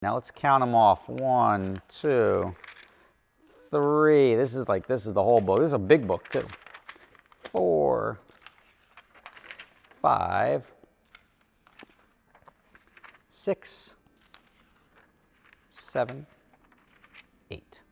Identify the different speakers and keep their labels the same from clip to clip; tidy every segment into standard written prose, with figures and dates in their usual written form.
Speaker 1: Now let's count them off. 1, 2, 3. This is the whole book. This is a big book too. 4, 5, 6, 7, 8.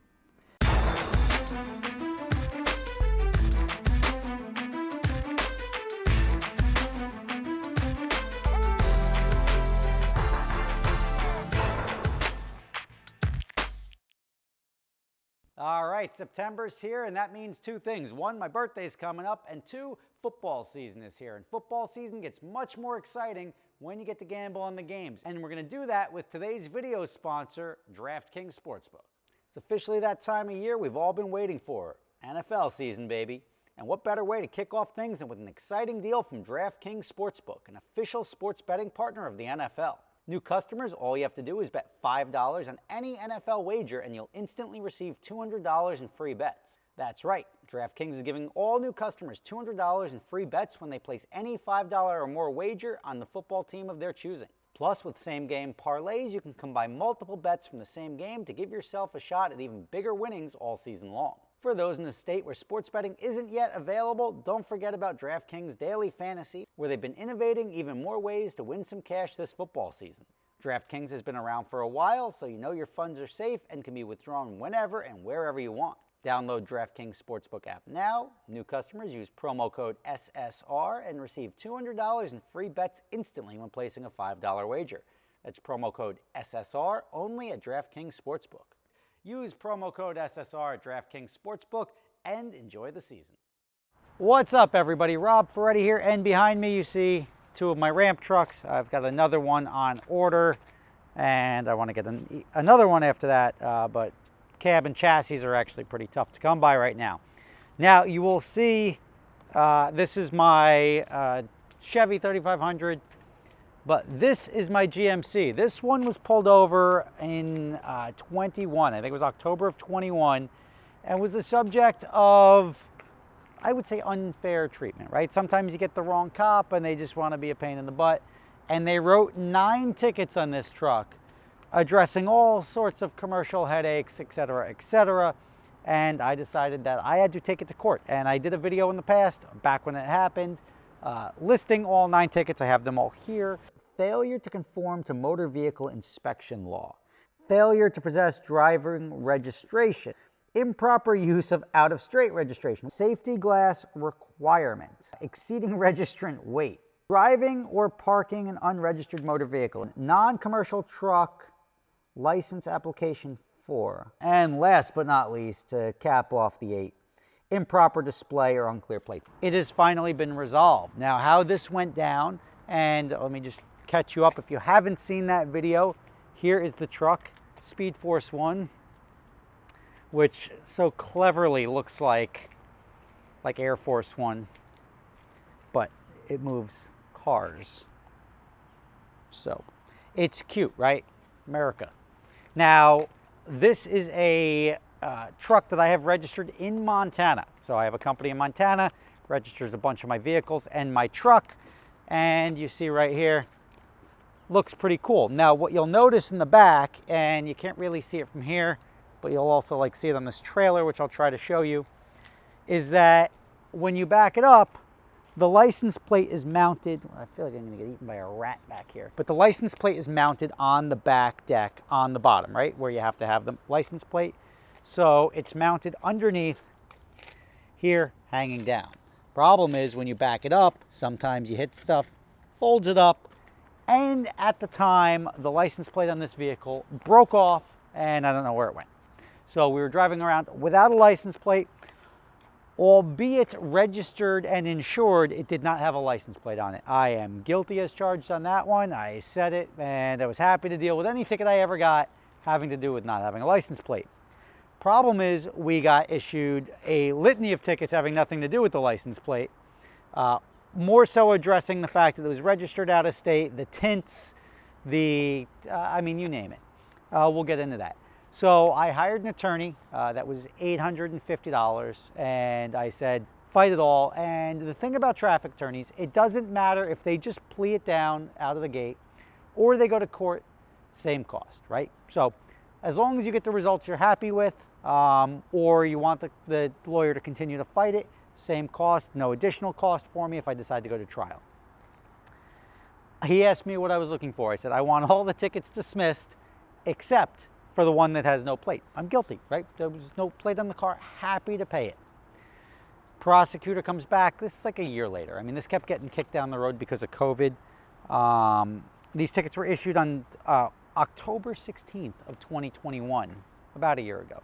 Speaker 1: All right, September's here, and that means two things. One, my birthday's coming up, and two, football season is here. And football season gets much more exciting when you get to gamble on the games. And we're going to do that with today's video sponsor, DraftKings Sportsbook. It's officially that time of year we've all been waiting for. NFL season, baby. And what better way to kick off things than with an exciting deal from DraftKings Sportsbook, an official sports betting partner of the NFL. New customers, all you have to do is bet $5 on any NFL wager and you'll instantly receive $200 in free bets. That's right, DraftKings is giving all new customers $200 in free bets when they place any $5 or more wager on the football team of their choosing. Plus, with same-game parlays, you can combine multiple bets from the same game to give yourself a shot at even bigger winnings all season long. For those in the state where sports betting isn't yet available, don't forget about DraftKings Daily Fantasy, where they've been innovating even more ways to win some cash this football season. DraftKings has been around for a while, so you know your funds are safe and can be withdrawn whenever and wherever you want. Download DraftKings Sportsbook app now. New customers use promo code SSR and receive $200 in free bets instantly when placing a $5 wager. That's promo code SSR only at DraftKings Sportsbook. Use promo code SSR at DraftKings Sportsbook and enjoy the season. What's up, everybody? Rob Ferretti here, and behind me you see two of my ramp trucks. I've got another one on order, and I want to get another one after that, but cab and chassis are actually pretty tough to come by right now. Now, you will see this is my Chevy 3500. But this is my GMC. This one was pulled over in 21. I think it was October of 21, and was the subject of, I would say, unfair treatment, right? Sometimes you get the wrong cop and they just want to be a pain in the butt. And they wrote 9 tickets on this truck addressing all sorts of commercial headaches, etc., etc. And I decided that I had to take it to court. And I did a video in the past, back when it happened, listing all 9 tickets. I have them all here. Failure to conform to motor vehicle inspection law, failure to possess driving registration, improper use of out-of-straight registration, safety glass requirement, exceeding registrant weight, driving or parking an unregistered motor vehicle, non-commercial truck license application 4, and last but not least, to cap off the 8, improper display or unclear plates. It has finally been resolved. Now, how this went down, and let me just catch you up if you haven't seen that video. Here is the truck, Speed Force 1, which so cleverly looks like Air Force 1, but it moves cars. So it's cute, right? America. Now, this is a truck that I have registered in Montana. So I have a company in Montana, registers a bunch of my vehicles and my truck, and you see right here, looks pretty cool. Now, what you'll notice in the back, and you can't really see it from here, but you'll also see it on this trailer, which I'll try to show you, is that when you back it up, the license plate is mounted. I feel like I'm gonna get eaten by a rat back here. But the license plate is mounted on the back deck on the bottom, right? Where you have to have the license plate. So it's mounted underneath here, hanging down. Problem is, when you back it up, sometimes you hit stuff, folds it up, and at the time, the license plate on this vehicle broke off, and I don't know where it went. So we were driving around without a license plate, albeit registered and insured. It did not have a license plate on it. I am guilty as charged on that one. I said it, and I was happy to deal with any ticket I ever got having to do with not having a license plate. Problem is, we got issued a litany of tickets having nothing to do with the license plate. More so addressing the fact that it was registered out of state, the tints, I mean, you name it. We'll get into that. So I hired an attorney. That was $850, and I said, fight it all. And the thing about traffic attorneys, it doesn't matter if they just plea it down out of the gate, or they go to court, same cost, right? So as long as you get the results you're happy with, or you want the lawyer to continue to fight it, same cost, no additional cost for me if I decide to go to trial. He asked me what I was looking for. I said, I want all the tickets dismissed except for the one that has no plate. I'm guilty, right? There was no plate on the car, happy to pay it. Prosecutor comes back, this is like a year later. I mean, this kept getting kicked down the road because of COVID. These tickets were issued on October 16th of 2021, about a year ago.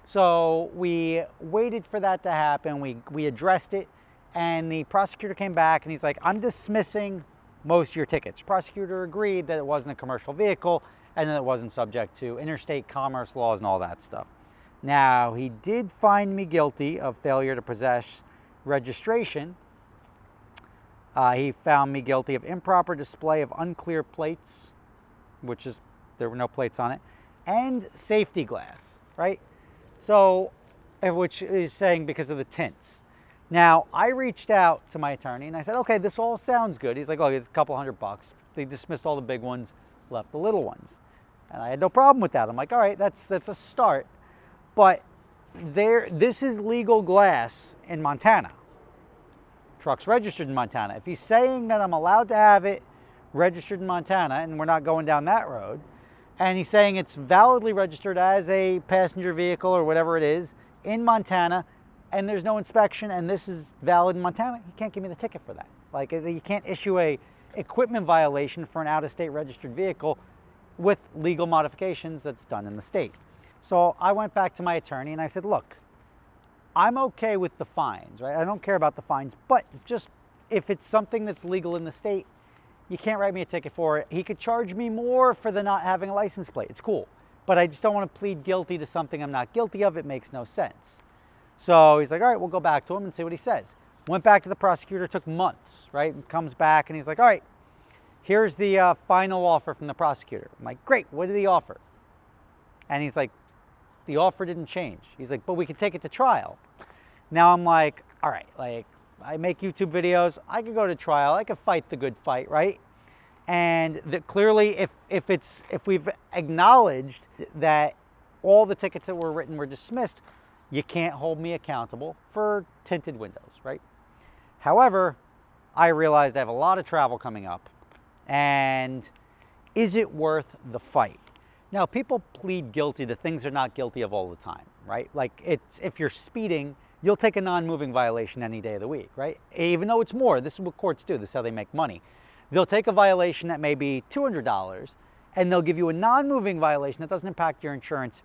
Speaker 1: So we waited for that to happen. We addressed it, and the prosecutor came back and he's like, I'm dismissing most of your tickets. Prosecutor agreed that it wasn't a commercial vehicle and that it wasn't subject to interstate commerce laws and all that stuff. Now, he did find me guilty of failure to possess registration. He found me guilty of improper display of unclear plates, which is, there were no plates on it, and safety glass, right? So, which is saying because of the tints. Now, I reached out to my attorney and I said, okay, this all sounds good. He's like, oh, it's a couple $100. They dismissed all the big ones, left the little ones. And I had no problem with that. I'm like, all right, that's a start. But this is legal glass in Montana. Truck's registered in Montana. If he's saying that I'm allowed to have it registered in Montana, and we're not going down that road, and he's saying it's validly registered as a passenger vehicle or whatever it is in Montana, and there's no inspection, and this is valid in Montana, he can't give me the ticket for that. Like, you can't issue a equipment violation for an out-of-state registered vehicle with legal modifications that's done in the state. So I went back to my attorney and I said, look, I'm okay with the fines, right? I don't care about the fines, but just if it's something that's legal in the state, you can't write me a ticket for it. He could charge me more for the not having a license plate. It's cool. But I just don't want to plead guilty to something I'm not guilty of. It makes no sense. So he's like, all right, we'll go back to him and see what he says. Went back to the prosecutor, took months, right? Comes back and he's like, all right, here's the final offer from the prosecutor. I'm like, great, what did he offer? And he's like, the offer didn't change. He's like, but we could take it to trial. Now I'm like, all right, like, I make YouTube videos. I could go to trial. I could fight the good fight, right? And that clearly, if we've acknowledged that all the tickets that were written were dismissed, you can't hold me accountable for tinted windows, right? However, I realized I have a lot of travel coming up, and is it worth the fight? Now, people plead guilty to things they're not guilty of all the time, right? Like, if you're speeding, you'll take a non-moving violation any day of the week, right? Even though it's more, this is what courts do, this is how they make money. They'll take a violation that may be $200, and they'll give you a non-moving violation that doesn't impact your insurance,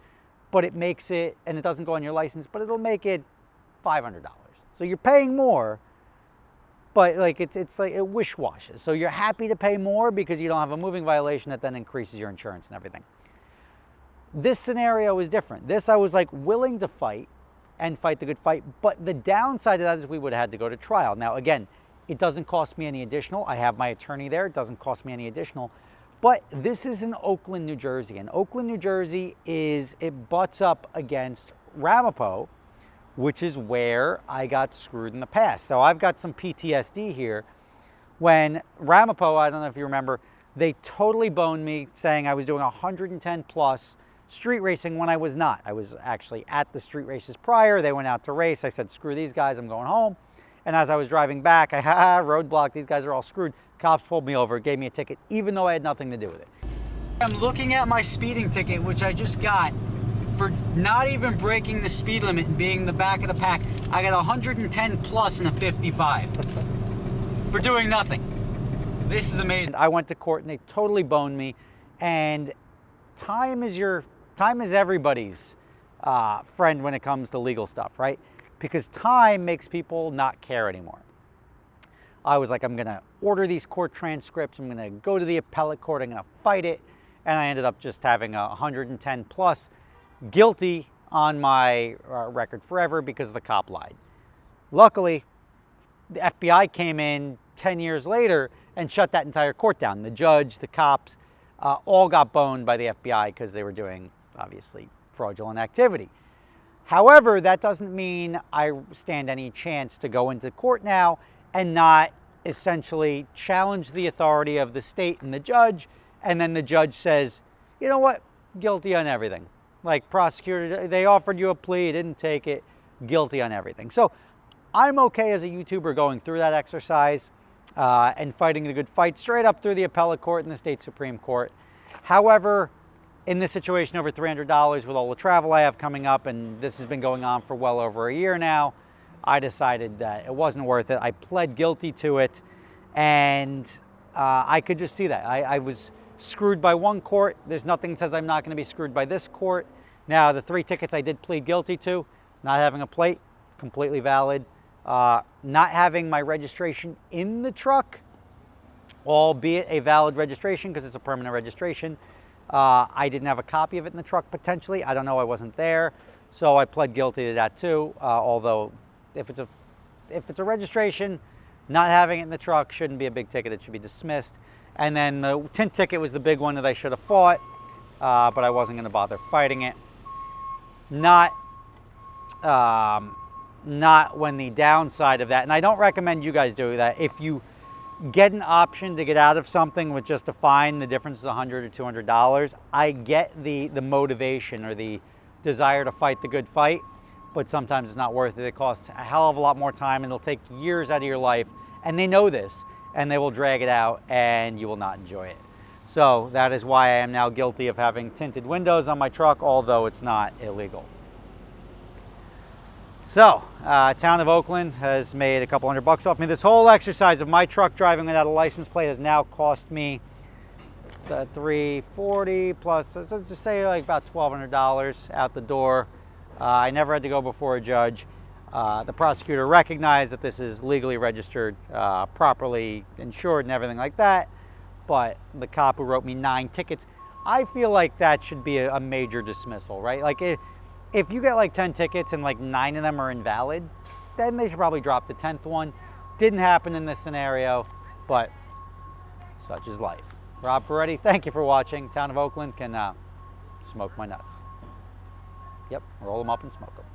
Speaker 1: but it makes it, and it doesn't go on your license, but it'll make it $500. So you're paying more, but like it's like it wish-washes. So you're happy to pay more because you don't have a moving violation that then increases your insurance and everything. This scenario is different. This I was like willing to fight and fight the good fight, but the downside of that is we would have had to go to trial. Now again, it doesn't cost me any additional. I have my attorney there. It doesn't cost me any additional. But this is in Oakland, New Jersey. And Oakland, New Jersey it butts up against Ramapo, which is where I got screwed in the past. So I've got some PTSD here. When Ramapo, I don't know if you remember, they totally boned me saying I was doing 110 plus street racing when I was not. I was actually at the street races prior. They went out to race. I said, screw these guys, I'm going home. And as I was driving back, I roadblocked, these guys are all screwed. Cops pulled me over, gave me a ticket, even though I had nothing to do with it. I'm looking at my speeding ticket, which I just got for not even breaking the speed limit and being in the back of the pack. I got 110 plus and a 55 for doing nothing. This is amazing. I went to court and they totally boned me. And time is everybody's friend when it comes to legal stuff, right? Because time makes people not care anymore. I was like, I'm gonna order these court transcripts, I'm gonna go to the appellate court, I'm gonna fight it, and I ended up just having a 110 plus guilty on my record forever because the cop lied. Luckily, the FBI came in 10 years later and shut that entire court down. The judge, the cops, all got boned by the FBI because they were doing, obviously, fraudulent activity. However, that doesn't mean I stand any chance to go into court now and not essentially challenge the authority of the state and the judge, and then the judge says, You know what? Guilty on everything. Like prosecutor, they offered you a plea, didn't take it, guilty on everything. So I'm okay as a YouTuber going through that exercise and fighting the good fight straight up through the appellate court and the state Supreme Court. However, in this situation, over $300 with all the travel I have coming up, and this has been going on for well over a year now, I decided that it wasn't worth it. I pled guilty to it, and I could just see that. I was screwed by one court. There's nothing that says I'm not going to be screwed by this court. Now, the 3 tickets I did plead guilty to, not having a plate, completely valid. Not having my registration in the truck, albeit a valid registration because it's a permanent registration. I didn't have a copy of it in the truck potentially. I don't know, I wasn't there. So I pled guilty to that too, although if it's a registration, not having it in the truck shouldn't be a big ticket. It should be dismissed. And then the tint ticket was the big one that I should have fought, but I wasn't going to bother fighting it. Not when the downside of that, and I don't recommend you guys do that. If you get an option to get out of something with just a fine, the difference is $100 or $200. I get the motivation or the desire to fight the good fight, but sometimes it's not worth it. It costs a hell of a lot more time, and it'll take years out of your life, and they know this, and they will drag it out, and you will not enjoy it. So that is why I am now guilty of having tinted windows on my truck, although it's not illegal. So, town of Oakland has made a couple $100 off me. This whole exercise of my truck driving without a license plate has now cost me $340 plus, let's just say like about $1,200 out the door. I never had to go before a judge. The prosecutor recognized that this is legally registered, properly insured and everything like that. But the cop who wrote me 9 tickets, I feel like that should be a major dismissal, right? Like if you get like 10 tickets and like 9 of them are invalid, then they should probably drop the 10th one. Didn't happen in this scenario, but such is life. Rob Ferretti, thank you for watching. Town of Oakland can smoke my nuts. Yep, roll them up and smoke them.